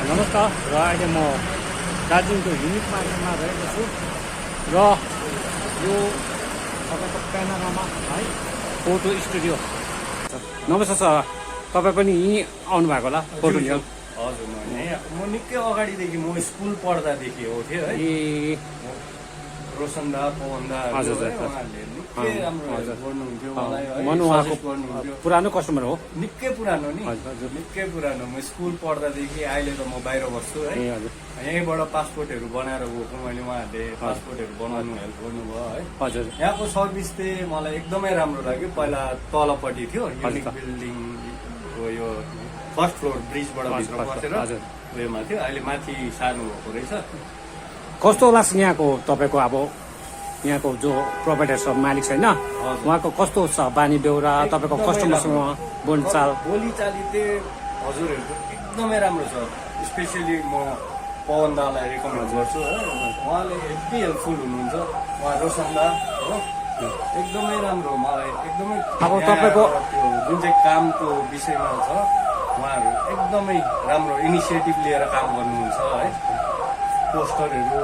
नमस्कार र अहिले म दार्जिलिङको युनिक मार्केटमा रहेको छु र यो तपाईँको प्यानोरामा है फोटो स्टुडियो। नमस्कार सर, तपाईँ पनि यहीँ आउनु भएको होला फोटो लिनु? हजुर, म निकै अगाडिदेखि म स्कुल पढ्दादेखि हो थिएँ है। ए रोशनदा पवनदा हजुर उहाँहरूले निकै राम्रो गर्नुहुन्थ्यो मलाई है, मनु उहाँको सजेस्ट गर्नुहुन्थ्यो। पुरानो कस्टमर हो। निकै पुरानो नि, हजुर। निकै पुरानो। म स्कुल पढ्दादेखि अहिले त म बाहिर बस्छु है। ए हजुर यहीँबाट पासपोर्टहरू बनाएर गएको मैले, उहाँहरूले पासपोर्टहरू बनाउनु हेल्प गर्नुभयो है। हजुर यहाँको सर्भिस चाहिँ मलाई एकदमै राम्रो लाग्यो। पहिला तलपट्टि थियो युनिक बिल्डिङको यो फर्स्ट फ्लोर ब्रिजबाट भित्र बसेर हजुर उयोमा थियो, अहिले माथि सार्नु भएको रहेछ। कस्तो लाग्छ यहाँको तपाईँको अब यहाँको जो प्रोभाइडर छ मालिक छैन उहाँको कस्तो छ बानी बेहोरा, तपाईँको कस्टमरसँग बोलचाल? बोलीचाली चाहिँ हजुरहरूको एकदमै राम्रो छ। स्पेसली म पवन दालाई रेकमेन्ड गर्छु है, उहाँले हेभी हेल्पफुल हुनुहुन्छ। उहाँ रोशन दा हो, एकदमै राम्रो। मलाई एकदमै अब तपाईँको त्यो जुन चाहिँ कामको विषयमा छ उहाँहरू एकदमै राम्रो इनिसिएटिभ लिएर काम गर्नुहुन्छ है। पोस्टरहरू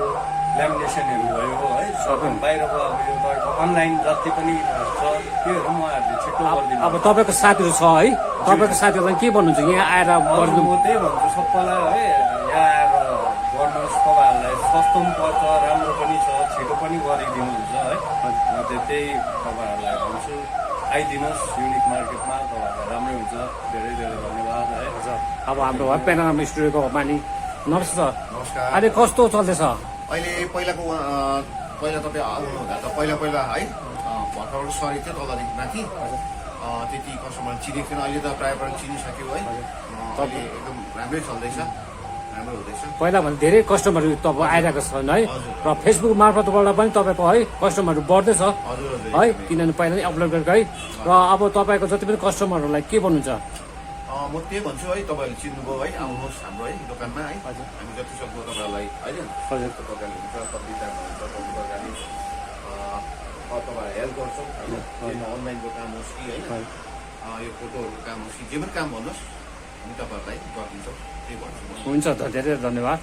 ल्यामिनेसनहरू भयो है, सबै बाहिरको अब यो तपाईँको अनलाइन जति पनि छ त्योहरू उहाँहरूले छिटो गरिदिनु। अब तपाईँको साथीहरू छ है, तपाईँको साथीहरूलाई के भन्नुहुन्छ यहाँ आएर गर्नु? म त्यही भन्छु सबैलाई है, यहाँ आएर गर्नुहोस्। तपाईँहरूलाई सस्तो पनि पर्छ, राम्रो पनि छ, छिटो पनि गरिदिनुहुन्छ है। म चाहिँ त्यही तपाईँहरूलाई भन्छु, आइदिनुहोस् युनिक मार्केटमा, तपाईँहरूलाई राम्रै हुन्छ। धेरै धेरै धन्यवाद है। अब हाम्रो प्यानोरामा स्टुडियोको मालिक नमस्कार। नमस्कार। अहिले कस्तो चल्दैछ? अहिले पहिला तपाईँ आउनुहुँदा त पहिला है भर्खर सरी थियो तलदेखि माथि त्यति कस्टमर चिनेको थिएन। अहिले त प्रायः प्रायः चिनिसक्यो है। अहिले एकदम राम्रै चल्दैछ, राम्रो हुँदैछ। पहिला भने धेरै कस्टमरहरू तपाईँ आइरहेको छन् है, र फेसबुक मार्फतबाट पनि तपाईँको है कस्टमरहरू बढ्दैछ हजुर हजुर है, किनभने पहिला नै अपलोड गरेको है। र अब तपाईँको जति पनि कस्टमरहरूलाई के भन्नुहुन्छ? म त्यही भन्छु है, तपाईँहरूले चिन्नुभयो है, आउनुहोस् हाम्रो है दोकानमा है। हामी जति सक्दो तपाईँहरूलाई होइन हजुर तरकारी हुन्छ, सब्जी चाट हुन्छ, तरकारी तपाईँहरूलाई हेल्प गर्छौँ होइन। अनलाइनको काम होस् कि होइन यो फोटोहरूको काम होस् कि जे पनि काम भन्नुहोस् हामी तपाईँहरूलाई गरिदिन्छौँ, त्यही भन्छु म। हुन्छ त, धेरै धन्यवाद।